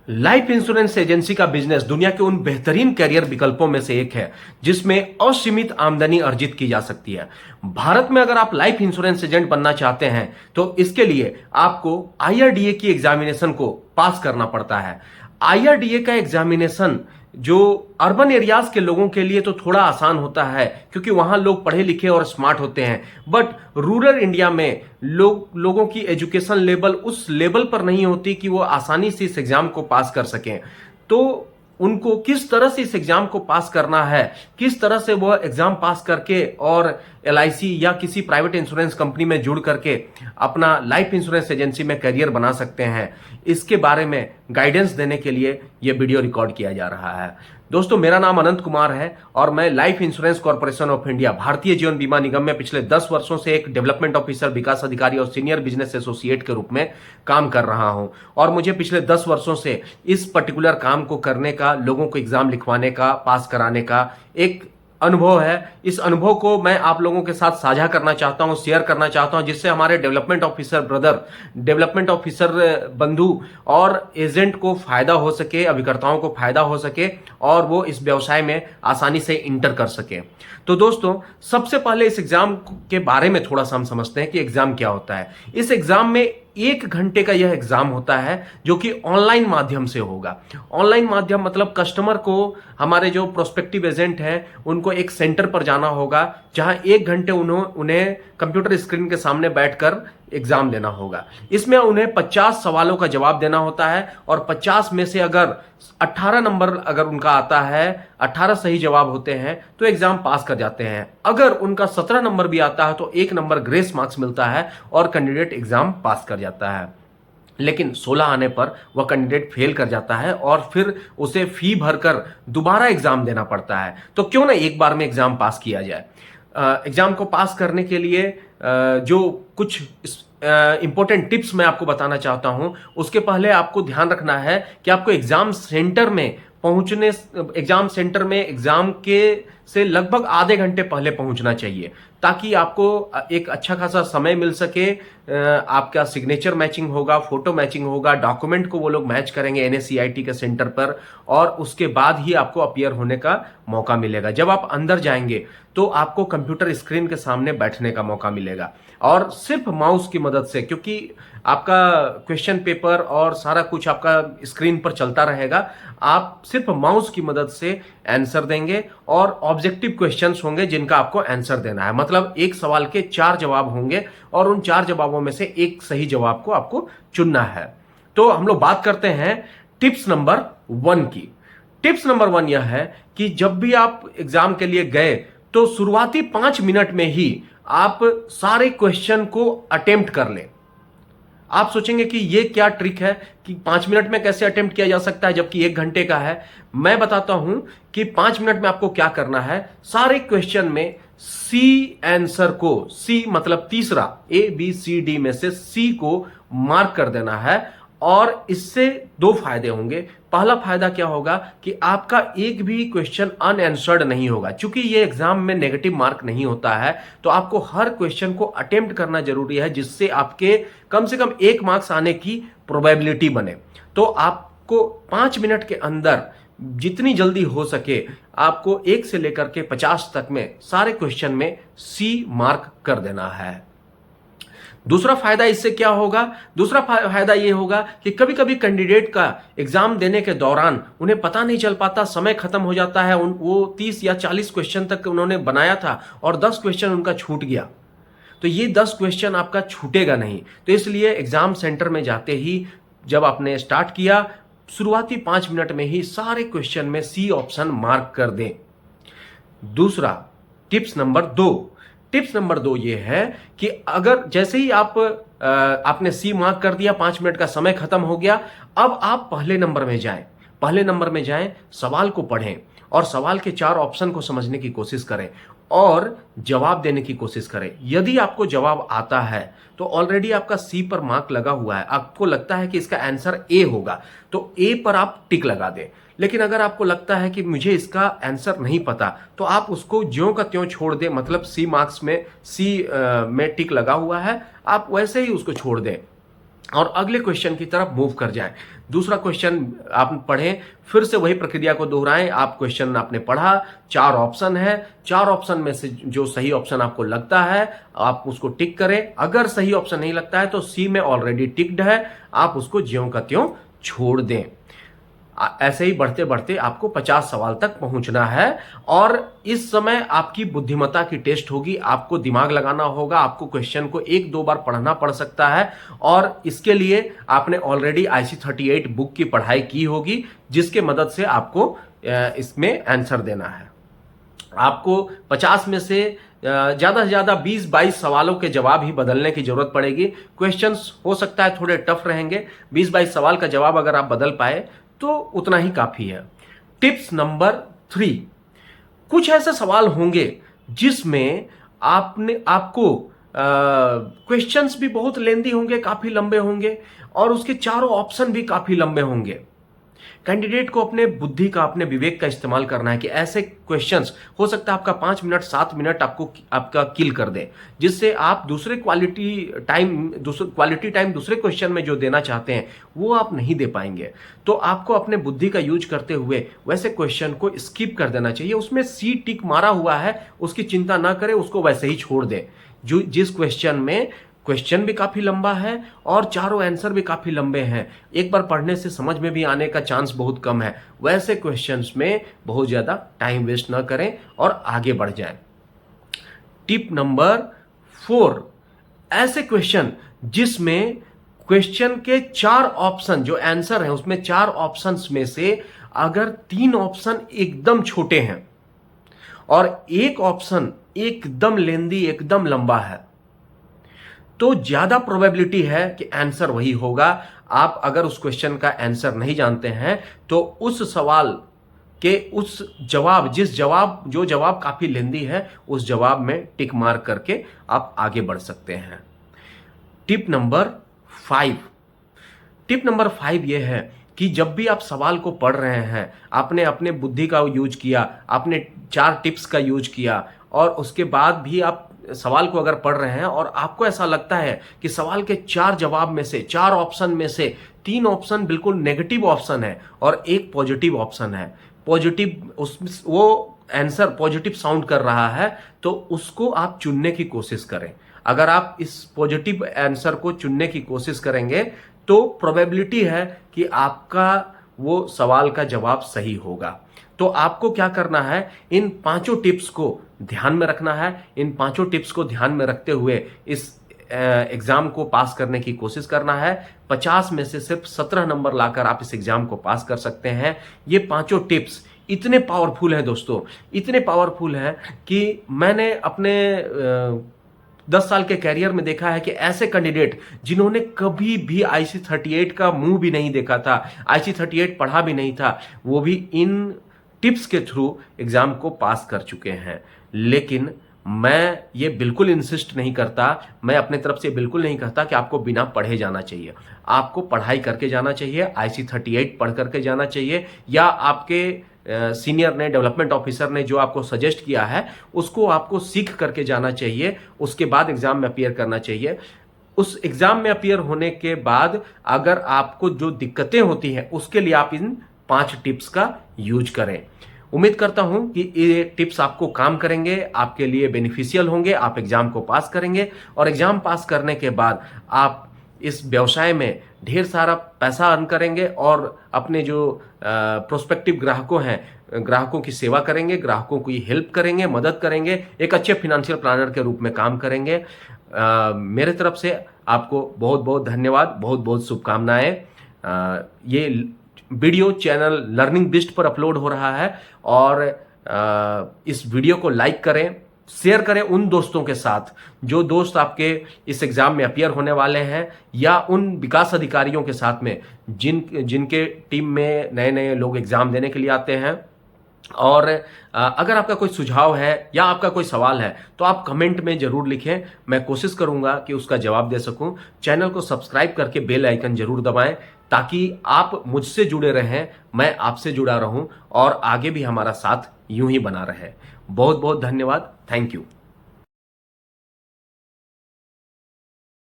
Life insurance agency का business दुनिया के उन बेहतरीन करियर विकल्पों में से एक है जिसमें असीमित आमदनी अर्जित की जा सकती है। भारत में अगर आप लाइफ इंश्योरेंस एजेंट बनना चाहते हैं तो इसके लिए आपको आईआरडीए की एग्जामिनेशन को पास करना पड़ता है। आईआरडीए का एग्जामिनेशन जो अर्बन एरियाज के लोगों के लिए तो थोड़ा आसान होता है क्योंकि वहां लोग पढ़े लिखे और स्मार्ट होते हैं, बट रूरल इंडिया में लोगों की एजुकेशन लेवल उस लेवल पर नहीं होती कि वो आसानी से इस एग्जाम को पास कर सकें। तो उनको किस तरह से इस एग्जाम को पास करना है, किस तरह से वह एग्जाम पास करके और एलआईसी या किसी प्राइवेट इंश्योरेंस कंपनी में जुड़ करके अपना लाइफ इंश्योरेंस एजेंसी में करियर बना सकते हैं, इसके बारे में गाइडेंस देने के लिए यह वीडियो रिकॉर्ड किया जा रहा है। दोस्तों, मेरा नाम अनंत कुमार है और मैं life insurance corporation of India Bharatiya Jeevan बीमा निगम में पिछले 10 वर्षों से एक डेवलपमेंट ऑफिसर, विकास अधिकारी और सीनियर बिजनेस एसोसिएट के रूप में काम कर रहा हूं। और मुझे पिछले 10 वर्षों से इस पर्टिकुलर काम को करने का, लोगों को एग्जाम लिखवाने का, पास कराने का एक अनुभव है। इस अनुभव को मैं आप लोगों के साथ साझा करना चाहता हूं, शेयर करना चाहता हूं, जिससे हमारे development officer brother, development officer बंधु और एजेंट को फायदा हो सके, अभिकर्ताओं को फायदा हो सके और वो इस व्यवसाय में आसानी से इंटर कर सके। तो दोस्तों, सबसे पहले इस एग्जाम के बारे में थोड़ा सा हम समझते हैं कि एग्जाम क्या होता है। इस एग्जाम में 1 घंटे का यह एग्जाम होता है जो कि ऑनलाइन माध्यम से होगा। ऑनलाइन माध्यम मतलब कस्टमर को, हमारे जो प्रोस्पेक्टिव एजेंट हैं, उनको एक सेंटर पर जाना होगा जहां 1 घंटे उन्हें कंप्यूटर स्क्रीन के सामने बैठकर एग्जाम देना होगा। इसमें उन्हें 50 सवालों का जवाब देना होता है और 50 में से अगर 18 नंबर अगर उनका आता है, 18 सही जवाब होते हैं तो एग्जाम पास कर जाते हैं। अगर उनका 17 नंबर भी आता है तो 1 नंबर ग्रेस मार्क्स मिलता है और कैंडिडेट एग्जाम पास कर जाता है। लेकिन 16 आने पर वह कैंडिडेट फेल कर जाता है और फिर उसे फी भरकर दोबारा एग्जाम देना पड़ता है। तो क्यों ना एक बार में एग्जाम पास किया जाए। एग्जाम को पास करने के लिए जो कुछ इंपॉर्टेंट टिप्स मैं आपको बताना चाहता हूं, उसके पहले आपको ध्यान रखना है कि आपको एग्जाम सेंटर में एग्जाम के से लगभग आधे घंटे पहले पहुंचना चाहिए ताकि आपको एक अच्छा खासा समय मिल सके। आपका सिग्नेचर मैचिंग होगा, फोटो मैचिंग होगा, डॉक्यूमेंट को वो लोग मैच करेंगे एनएससीआईटी के सेंटर पर और उसके बाद ही आपको अपीयर होने का मौका मिलेगा। जब आप अंदर जाएंगे तो आपको कंप्यूटर स्क्रीन के सामने बैठने का मौका मिलेगा और सिर्फ माउस की मदद से, क्योंकि आपका क्वेश्चन पेपर और सारा कुछ आपका स्क्रीन पर चलता रहेगा, आप सिर्फ माउस की मदद से आंसर देंगे और ऑब्जेक्टिव क्वेश्चंस होंगे जिनका आपको आंसर देना है। मतलब एक सवाल के 4 जवाब होंगे और उन 4 जवाबों में से एक सही जवाब को आपको चुनना है। तो हम लोग बात करते हैं टिप्स नंबर 1 की। टिप्स नंबर 1 यह है कि जब भी आप एग्जाम के लिए गए तो शुरुआती 5 मिनट में ही आप सारे क्वेश्चन को अटेम्प्ट कर लें। आप सोचेंगे कि ये क्या ट्रिक है कि 5 मिनट में कैसे अटेम्प्ट किया जा सकता है जबकि 1 घंटे का है। मैं बताता हूं कि 5 मिनट में आपको क्या करना है। सारे क्वेश्चन में सी आंसर को, सी मतलब तीसरा, ABCD में से सी को मार्क कर देना है और इससे 2 फायदे होंगे। पहला फायदा क्या होगा कि आपका एक भी क्वेश्चन अनआंसर्ड नहीं होगा। चूंकि ये एग्जाम में नेगेटिव मार्क नहीं होता है तो आपको हर क्वेश्चन को अटेम्प्ट करना जरूरी है जिससे आपके कम से कम 1 मार्क्स आने की प्रोबेबिलिटी बने। तो आपको 5 मिनट के अंदर जितनी जल्दी हो सके आपको 1 से लेकर के 50 तक में सारे क्वेश्चन में सी मार्क कर देना है। दूसरा फायदा इससे क्या होगा? दूसरा फायदा यह होगा कि कभी कभी कैंडिडेट का एग्जाम देने के दौरान उन्हें पता नहीं चल पाता, समय खत्म हो जाता है। वो 30 या 40 क्वेश्चन तक उन्होंने बनाया था और 10 क्वेश्चन उनका छूट गया। तो ये 10 क्वेश्चन आपका छूटेगा नहीं। तो इसलिए एग्जाम सेंटर में जाते ही जब आपने स्टार्ट किया, शुरुआती 5 मिनट में ही सारे क्वेश्चन में सी ऑप्शन मार्क कर दें। दूसरा टिप्स नंबर 2 ये है कि अगर जैसे ही आपने सी मार्क कर दिया, 5 मिनट का समय खत्म हो गया, अब आप पहले नंबर में जाएं, सवाल को पढ़ें और सवाल के 4 ऑप्शन को समझने की कोशिश करें और जवाब देने की कोशिश करें। यदि आपको जवाब आता है तो ऑलरेडी आपका सी पर मार्क लगा हुआ है, आपको लगता है कि इसका आंसर ए होगा तो ए पर आप टिक लगा दें। लेकिन अगर आपको लगता है कि मुझे इसका आंसर नहीं पता तो आप उसको ज्यों का त्यों छोड़ दें। मतलब सी मार्क्स में सी में टिक लगा हुआ है, आप वैसे ही उसको छोड़ दें। और अगले क्वेश्चन की तरफ मूव कर जाएं। दूसरा क्वेश्चन आप पढ़ें, फिर से वही प्रक्रिया को दोहराएं। आप क्वेश्चन आपने पढ़ा, 4 ऑप्शन है, 4 ऑप्शन में से जो सही ऑप्शन आपको लगता है आप उसको टिक करें। अगर सही ऑप्शन नहीं लगता है तो सी में ऑलरेडी टिक्ड है, आप उसको ज्यों का त्यों छोड़ दें। ऐसे ही बढ़ते बढ़ते आपको 50 सवाल तक पहुंचना है। और इस समय आपकी बुद्धिमत्ता की टेस्ट होगी, आपको दिमाग लगाना होगा, आपको क्वेश्चन को 1-2 बार पढ़ना पड़ सकता है। और इसके लिए आपने ऑलरेडी IC38 बुक की पढ़ाई की होगी, जिसके मदद से आपको इसमें आंसर देना है। आपको 50 में से ज्यादा से ज्यादा 20-22 सवालों के जवाब ही बदलने की जरूरत पड़ेगी। क्वेश्चंस हो सकता है थोड़े टफ रहेंगे, 20-22 सवाल का जवाब अगर आप बदल पाए तो उतना ही काफी है। टिप्स नंबर 3, कुछ ऐसे सवाल होंगे जिसमें आपको क्वेश्चंस भी बहुत लेंदी होंगे, काफी लंबे होंगे, और उसके चारों ऑप्शन भी काफी लंबे होंगे। कैंडिडेट को अपने बुद्धि का, अपने विवेक का इस्तेमाल करना है कि ऐसे क्वेश्चंस हो सकता है आपका 5 मिनट 7 मिनट आपका किल कर दे, जिससे आप क्वालिटी टाइम दूसरे क्वेश्चन में जो देना चाहते हैं वो आप नहीं दे पाएंगे। तो आपको अपने बुद्धि का यूज करते हुए वैसे क्वेश्चन को स्किप कर देना चाहिए। उसमें सी टिक मारा हुआ है, उसकी चिंता ना करें, उसको वैसे ही छोड़ दे। जिस क्वेश्चन में क्वेश्चन भी काफी लंबा है और चारों आंसर भी काफी लंबे हैं, एक बार पढ़ने से समझ में भी आने का चांस बहुत कम है, वैसे क्वेश्चंस में बहुत ज्यादा टाइम वेस्ट ना करें और आगे बढ़ जाएं। टिप नंबर 4, ऐसे क्वेश्चन जिसमें क्वेश्चन के 4 ऑप्शन जो आंसर है उसमें 4 ऑप्शंस में से अगर 3 ऑप्शन एकदम छोटे हैं और एक ऑप्शन एकदम लेंदी, एकदम लंबा है, तो ज्यादा प्रोबेबिलिटी है कि आंसर वही होगा। आप अगर उस क्वेश्चन का आंसर नहीं जानते हैं तो उस सवाल के जो जवाब काफी लेंदी है उस जवाब में टिक मार करके आप आगे बढ़ सकते हैं। टिप नंबर 5 यह है कि जब भी आप सवाल को पढ़ रहे हैं, आपने अपने बुद्धि का यूज किया, आपने 4 टिप्स का यूज किया, और उसके बाद भी आप सवाल को अगर पढ़ रहे हैं और आपको ऐसा लगता है कि सवाल के 4 जवाब में से, 4 ऑप्शन में से 3 ऑप्शन बिल्कुल नेगेटिव ऑप्शन है और एक पॉजिटिव ऑप्शन है, वो आंसर पॉजिटिव साउंड कर रहा है, तो उसको आप चुनने की कोशिश करें। अगर आप इस पॉजिटिव आंसर को चुनने की कोशिश करेंगे तो प्रोबेबिलिटी है कि आपका वो सवाल का जवाब सही होगा। तो आपको क्या करना है, इन 5 टिप्स को ध्यान में रखना है। इन 5 टिप्स को ध्यान में रखते हुए इस एग्जाम को पास करने की कोशिश करना है। 50 में से सिर्फ 17 नंबर लाकर आप इस एग्जाम को पास कर सकते हैं। ये 5 टिप्स इतने पावरफुल हैं दोस्तों, इतने पावरफुल हैं कि मैंने अपने 10 साल के कैरियर में देखा है कि ऐसे कैंडिडेट जिन्होंने कभी भी IC38 का मुंह भी नहीं देखा था, IC38 पढ़ा भी नहीं था, वो भी इन टिप्स के थ्रू एग्जाम को पास कर चुके हैं। लेकिन मैं ये बिल्कुल इंसिस्ट नहीं करता, मैं अपने तरफ से बिल्कुल नहीं कहता कि आपको बिना पढ़े जाना चाहिए। आपको पढ़ाई करके जाना चाहिए, IC38 पढ़ करके जाना चाहिए, या आपके सीनियर ने, डेवलपमेंट ऑफिसर ने जो आपको सजेस्ट किया है उसको आपको सीख करके जाना चाहिए। उसके बाद एग्जाम में अपीयर करना चाहिए। उस एग्जाम में अपीयर होने के बाद अगर आपको जो दिक्कतें होती हैं उसके लिए आप इन 5 टिप्स का यूज करें। उम्मीद करता हूं कि ये टिप्स आपको काम करेंगे, आपके लिए बेनिफिशियल होंगे, आप एग्जाम को पास करेंगे और एग्जाम पास करने के बाद आप इस व्यवसाय में ढेर सारा पैसा अर्न करेंगे और अपने जो प्रोस्पेक्टिव ग्राहकों की सेवा करेंगे, ग्राहकों की हेल्प करेंगे, मदद करेंगे, एक अच्छे फिनेंशियल प्लानर के रूप में काम करेंगे। मेरे तरफ से आपको बहुत बहुत धन्यवाद, बहुत बहुत शुभकामनाएं। ये वीडियो चैनल लर्निंग बिस्ट पर अपलोड हो रहा है और इस वीडियो को लाइक करें, शेयर करें उन दोस्तों के साथ जो दोस्त आपके इस एग्जाम में अपीयर होने वाले हैं, या उन विकास अधिकारियों के साथ में जिनके टीम में नए नए लोग एग्जाम देने के लिए आते हैं। और अगर आपका कोई सुझाव है या आपका कोई सवाल है तो आप कमेंट में जरूर लिखें, मैं कोशिश करूंगा कि उसका जवाब दे सकूं। चैनल को सब्सक्राइब करके बेल आइकन जरूर दबाएं ताकि आप मुझसे जुड़े रहें, मैं आपसे जुड़ा रहूं और आगे भी हमारा साथ यूं ही बना रहे। बहुत बहुत धन्यवाद, थैंक यू।